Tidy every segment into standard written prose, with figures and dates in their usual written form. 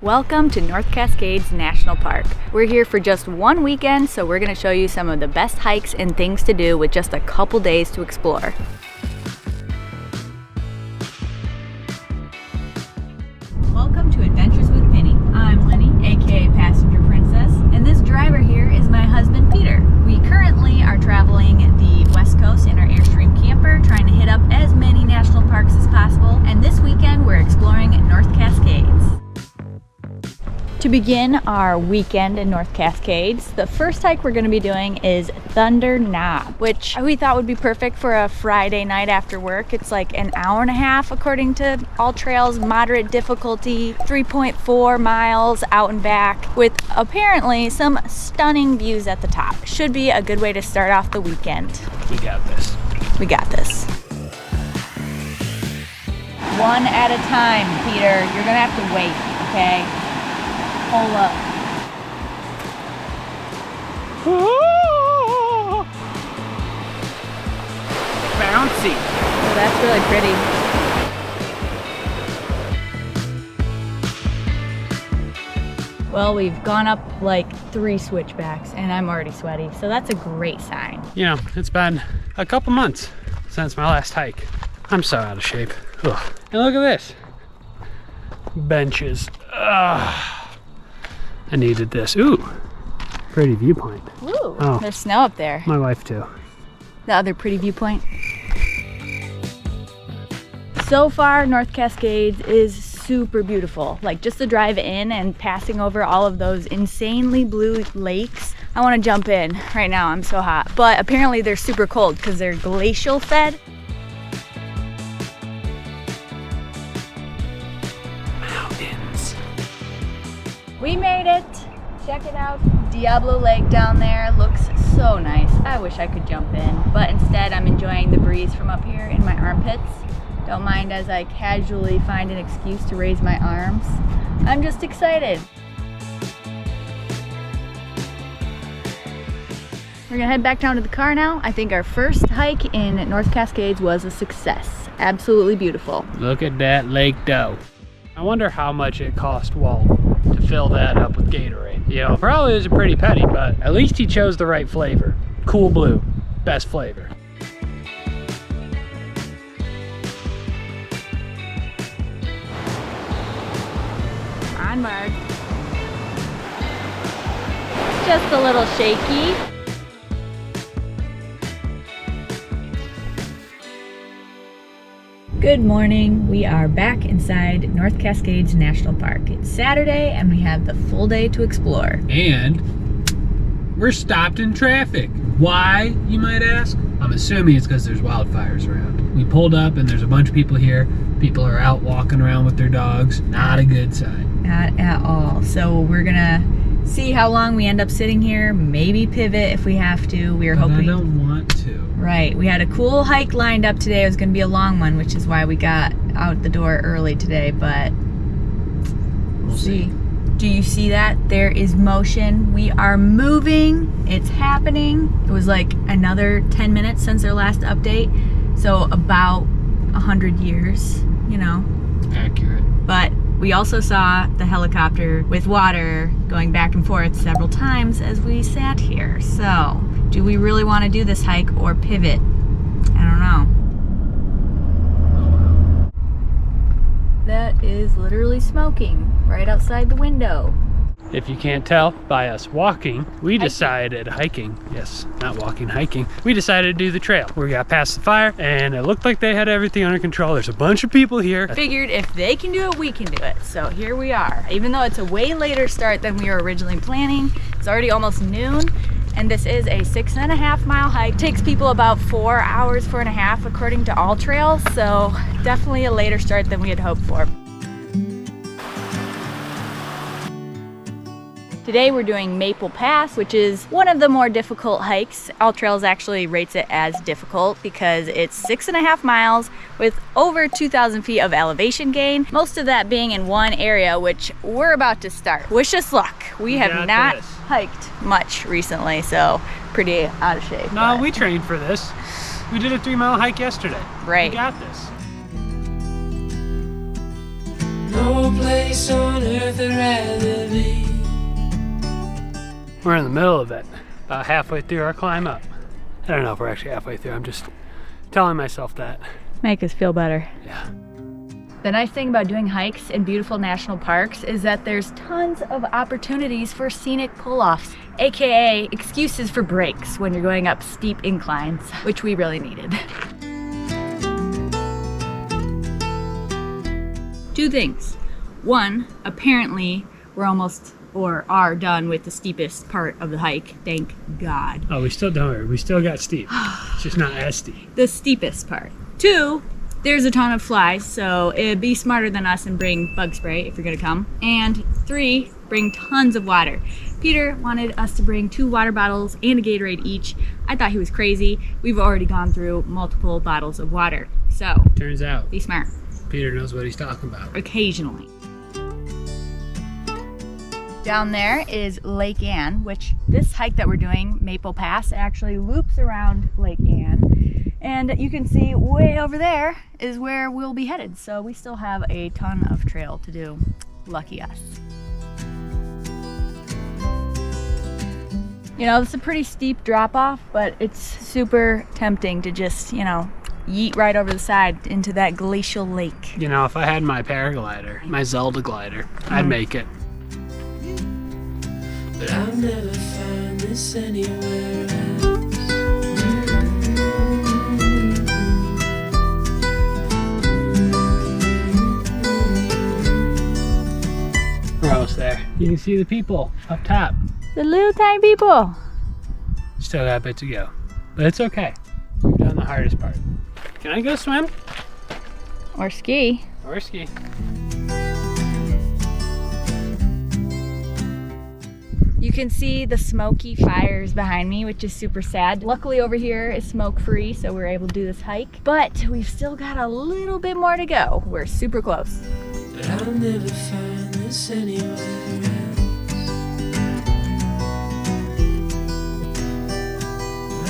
Welcome to North Cascades National Park. We're here for just one weekend, so we're going to show you some of the best hikes and things to do with just a couple days to explore. Welcome to Adventures with Penny. I'm Lenny, aka Passenger Princess, and this driver here is my husband Peter. We currently are traveling the West Coast in our Airstream camper, trying to hit up as many national parks as possible, and this weekend we're exploring North Cascades. To begin our weekend in North Cascades, the first hike we're going to be doing is Thunder Knob, which we thought would be perfect for a Friday night after work. It's like an hour and a half according to all trails, moderate difficulty, 3.4 miles out and back, with apparently some stunning views at the top. Should be a good way to start off the weekend. We got this. We got this. One at a time, Peter. You're going to have to wait, okay? Hold up. Bouncy. So that's really pretty. Well, we've gone up like 3 switchbacks and I'm already sweaty, so that's a great sign. You know, it's been a couple months since my last hike. I'm so out of shape. Ugh. And look at this. Benches. Ugh. I needed this. Ooh, pretty viewpoint. Ooh, oh, there's snow up there. My wife too. The other pretty viewpoint. So far, North Cascades is super beautiful. Like just the drive in and passing over all of those insanely blue lakes. I want to jump in right now, I'm so hot. But apparently they're super cold because they're glacial fed. We made it. Check it out. Diablo Lake down there looks so nice. I wish I could jump in, but instead I'm enjoying the breeze from up here in my armpits. Don't mind as I casually find an excuse to raise my arms. I'm just excited. We're gonna head back down to the car now. I think our first hike in North Cascades was a success. Absolutely beautiful. Look at that lake dough. I wonder how much it cost Walt to fill that up with Gatorade. You know, probably is a pretty penny, but at least he chose the right flavor. Cool Blue, best flavor. Onward. Just a little shaky. Good morning. We are back inside North Cascades National Park. It's Saturday and we have the full day to explore. And we're stopped in traffic. Why, you might ask? I'm assuming it's because there's wildfires around. We pulled up and there's a bunch of people here. People are out walking around with their dogs. Not a good sign. Not at all. So we're gonna see how long we end up sitting here. Maybe pivot if we have to. We were hoping. I don't want to. Right, we had a cool hike lined up today. It was going to be a long one, which is why we got out the door early today, but we'll see. Do you see that? There is motion. We are moving. It's happening. It was like another 10 minutes since our last update, so about 100 years, you know. Accurate. But we also saw the helicopter with water going back and forth several times as we sat here, so do we really want to do this hike or pivot? I don't know. That is literally smoking right outside the window. If you can't tell by us walking, we decided hiking. Yes, not walking, hiking. We decided to do the trail. We got past the fire and it looked like they had everything under control. There's a bunch of people here. Figured if they can do it, we can do it. So here we are. Even though it's a way later start than we were originally planning, it's already almost noon. And this is a 6.5 mile hike. Takes people about 4 hours, 4.5 according to all trails. So definitely a later start than we had hoped for. Today we're doing Maple Pass, which is one of the more difficult hikes. All Trails actually rates it as difficult because it's 6.5 miles with over 2,000 feet of elevation gain. Most of that being in one area, which we're about to start. Wish us luck. We have not hiked much recently, so pretty out of shape. No, we trained for this. We did a 3-mile hike yesterday. Right. We got this. No. no place on earth I'd rather be. We're in the middle of it, about halfway through our climb up. I don't know if we're actually halfway through, I'm just telling myself that. Make us feel better. Yeah. The nice thing about doing hikes in beautiful national parks is that there's tons of opportunities for scenic pull-offs, aka excuses for breaks when you're going up steep inclines, which we really needed. Two things. One, apparently we're almost or are done with the steepest part of the hike, thank God. Oh, we still don't. We still got steep. It's just not as steep. The steepest part. Two, there's a ton of flies, so be smarter than us and bring bug spray if you're gonna come. And three, bring tons of water. Peter wanted us to bring 2 water bottles and a Gatorade each. I thought he was crazy. We've already gone through multiple bottles of water. So, Turns out, be smart. Peter knows what he's talking about. Occasionally. Down there is Lake Ann, which this hike that we're doing, Maple Pass, actually loops around Lake Ann. And you can see way over there is where we'll be headed. So we still have a ton of trail to do. Lucky us. You know, it's a pretty steep drop off, but it's super tempting to just, you know, yeet right over the side into that glacial lake. You know, if I had my paraglider, my Zelda glider, I'd make it. But I'll never find this anywhere else. We're almost there. You can see the people up top. The little tiny people. Still got a bit to go, but it's okay. We've done the hardest part. Can I go swim? Or ski. Or ski. You can see the smoky fires behind me, which is super sad. Luckily over here is smoke free, so we're able to do this hike, but we've still got a little bit more to go. We're super close. But I'll never find this anywhere else.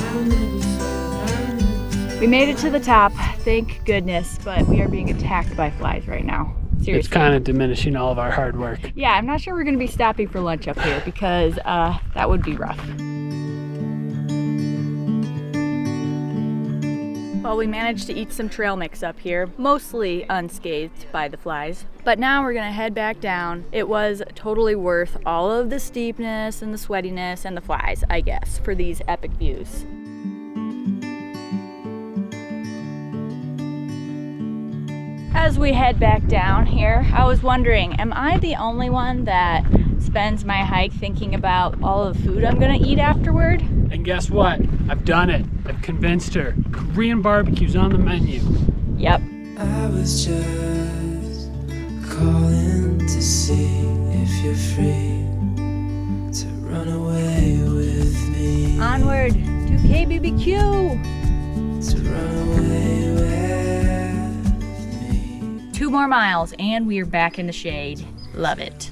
I'll never find. We made it to the top, thank goodness, but we are being attacked by flies right now. Seriously. It's kind of diminishing all of our hard work. Yeah, I'm not sure we're gonna be stopping for lunch up here because that would be rough. Well, we managed to eat some trail mix up here, mostly unscathed by the flies. But now we're gonna head back down. It was totally worth all of the steepness and the sweatiness and the flies, I guess, for these epic views. As we head back down here, I was wondering, am I the only one that spends my hike thinking about all of the food I'm gonna eat afterward? And guess what? I've done it. I've convinced her. Korean barbecue's on the menu. Yep. I was just calling to see if you're free to run away with me. Onward to KBBQ. To run away with me. 2 more miles and we are back in the shade. Love it.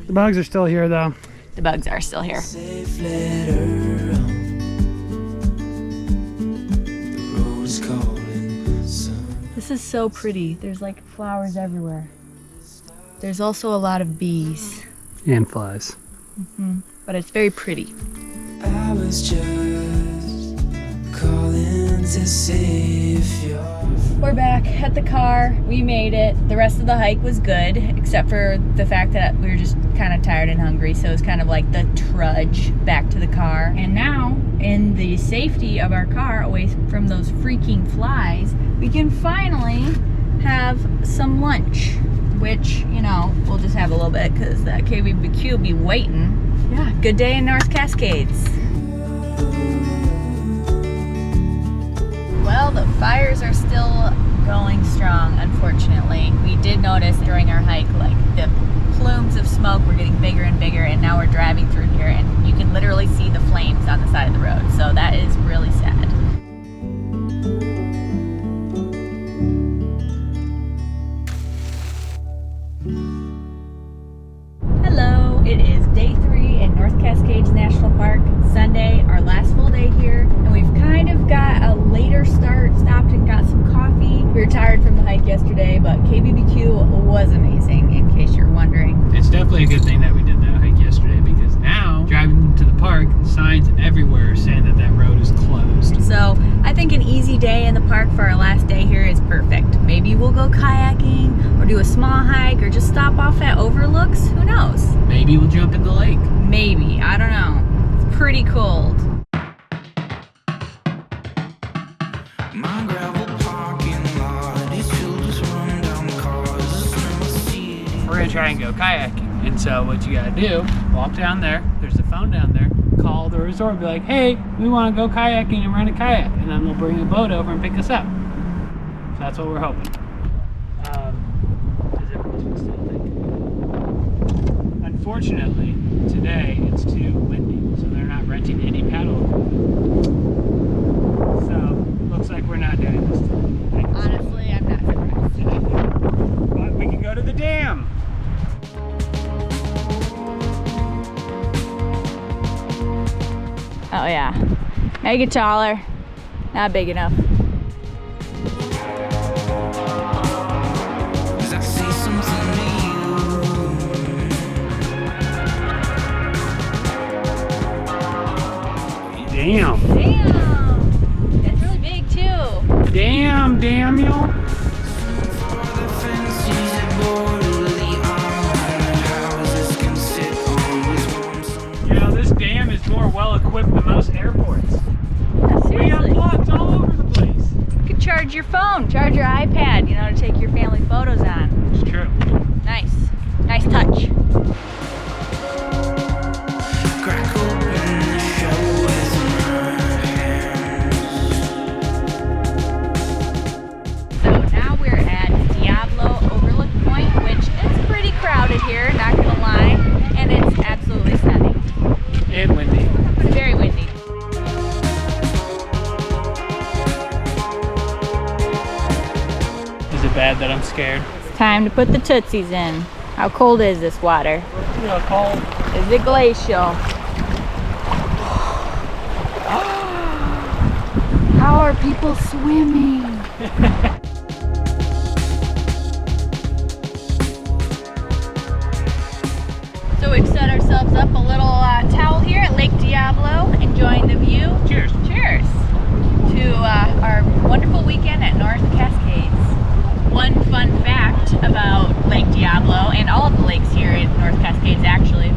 The bugs are still here though. The bugs are still here. Safe letter on. The road's calling, son. This is so pretty. There's like flowers everywhere. There's also a lot of bees. And flies. But it's very pretty. I was just calling to see if you're We're back at the car. We made it. The rest of the hike was good, except for the fact that we were just kind of tired and hungry. So it was kind of like the trudge back to the car. And now, in the safety of our car, away from those freaking flies, we can finally have some lunch, which, you know, we'll just have a little bit because that KBBQ will be waiting. Yeah, good day in North Cascades. Well, the fires are still going strong, unfortunately. We did notice during our hike, like, the plumes of smoke were getting bigger and bigger, and now we're driving through here and you can literally see the flames on the side of the road. So that is really sad. Hello, it is day 3 in North Cascades National Park. Sunday, our last full day here, and we've kind of got a later start, stopped and got some coffee. We were tired from the hike yesterday, but KBBQ was amazing, in case you're wondering. It's definitely a good thing that we did that hike yesterday, because now, driving to the park, signs everywhere saying that that road is closed. So I think an easy day in the park for our last day here is perfect. Maybe we'll go kayaking, or do a small hike, or just stop off at Overlooks. Who knows? Maybe we'll jump in the lake. Maybe, I don't know. It's pretty cold. My gravel parking lot is filled with rundown cars. We're gonna try and go kayaking. And so what you gotta do, walk down there, there's a phone down there, call the resort, be like, hey, we wanna go kayaking and rent a kayak. And then they'll bring a boat over and pick us up. So that's what we're hoping. Does everyone still think? Unfortunately, today it's too windy, so they're not renting any paddle equipment. So, looks like we're not doing this today. Honestly, I'm not surprised. But we can go to the dam. Oh yeah, make it taller. Not big enough. I see something new. Damn. Damn, that's really big too. Damn, Daniel. You know, this dam is more well equipped than most airports. Yeah, We got seriously. blocks all over the place. You could charge your phone, charge your iPad, you know, to take your family photos on. It's true. Nice. Nice touch. Crack open the shell with my hands. So now we're at Diablo Overlook Point, which is pretty crowded here, not gonna lie, and it's absolutely stunning. And windy. Very windy. Is it bad that I'm scared? It's time to put the tootsies in. How cold is this water? Real cold. Is it glacial? How are people swimming? So we've set ourselves up a little towel here at Lake Diablo, enjoying the view. Cheers. Cheers to our wonderful weekend at North Cascades. One fun fact about Lake Diablo, and all of the lakes here in North Cascades actually,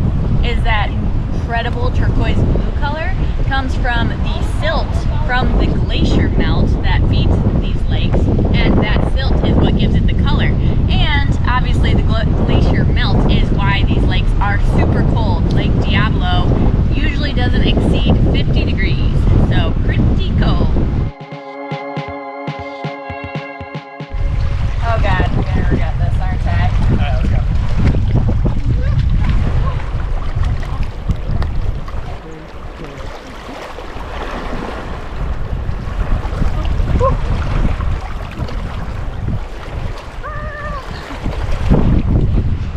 is that incredible turquoise blue color comes from the silt from the glacier melt that feeds these lakes, and that silt is what gives it the color. And obviously the glacier melt is why these lakes are super cold. Lake Diablo usually doesn't exceed 50 degrees, so pretty cold. Oh god, I'm gonna regret this, aren't I? Alright, let's go.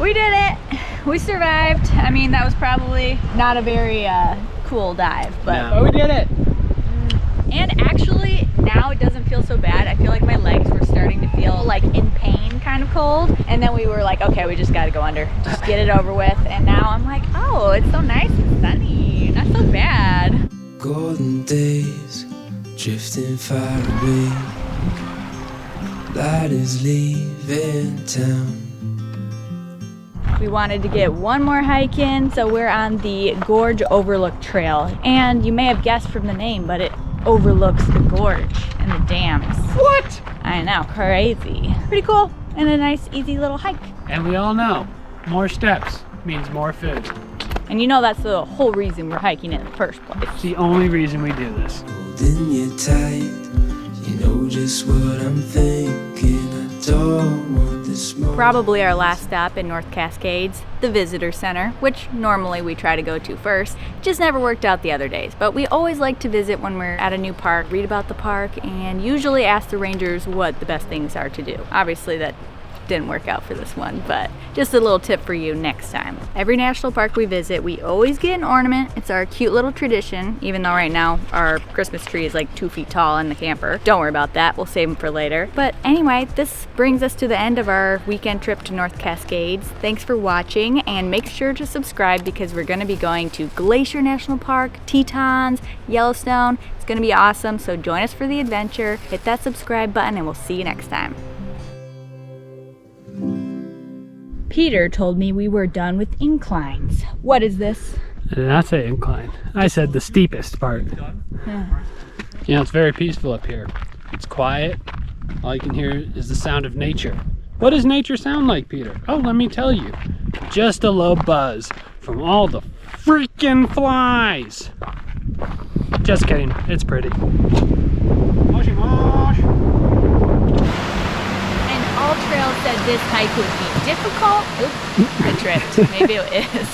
We did it! We survived. I mean, that was probably not a very cool dive, but But we did it. And actually, now it doesn't feel so bad. I feel like my legs were starting to feel like in pain, kind of cold. And then we were like, okay, we just gotta go under. Just get it over with. And now I'm like, oh, it's so nice and sunny. Not so bad. Golden days drifting far away. Light is leaving town. We wanted to get one more hike in, so we're on the Gorge Overlook Trail. And you may have guessed from the name, but it overlooks the gorge and the dams. What? I know, crazy. Pretty cool, and a nice, easy little hike. And we all know, more steps means more food. And you know that's the whole reason we're hiking in the first place. It's the only reason we do this. Holding you tight, you know just what I'm thinking. I don't want this more. Probably our last stop in North Cascades, the visitor center, which normally we try to go to first. Just never worked out the other days, but we always like to visit when we're at a new park, read about the park, and usually ask the rangers what the best things are to do. Obviously that didn't work out for this one, but just a little tip for you next time. Every national park we visit, we always get an ornament. It's our cute little tradition, even though right now our Christmas tree is like 2 feet tall in the camper. Don't worry about that, we'll save them for later. But anyway, this brings us to the end of our weekend trip to North Cascades. Thanks for watching, and make sure to subscribe because we're gonna be going to Glacier National Park, Tetons, Yellowstone. It's gonna be awesome, so join us for the adventure. Hit that subscribe button and we'll see you next time. Peter told me we were done with inclines. What is this? I did not say incline. I said the steepest part. Yeah. You know, it's very peaceful up here. It's quiet. All you can hear is the sound of nature. What does nature sound like, Peter? Oh, let me tell you. Just a low buzz from all the freaking flies. Just kidding. It's pretty. Moshy mosh. And All Trails said this hike would be difficult. Oops, I tripped. Maybe it is.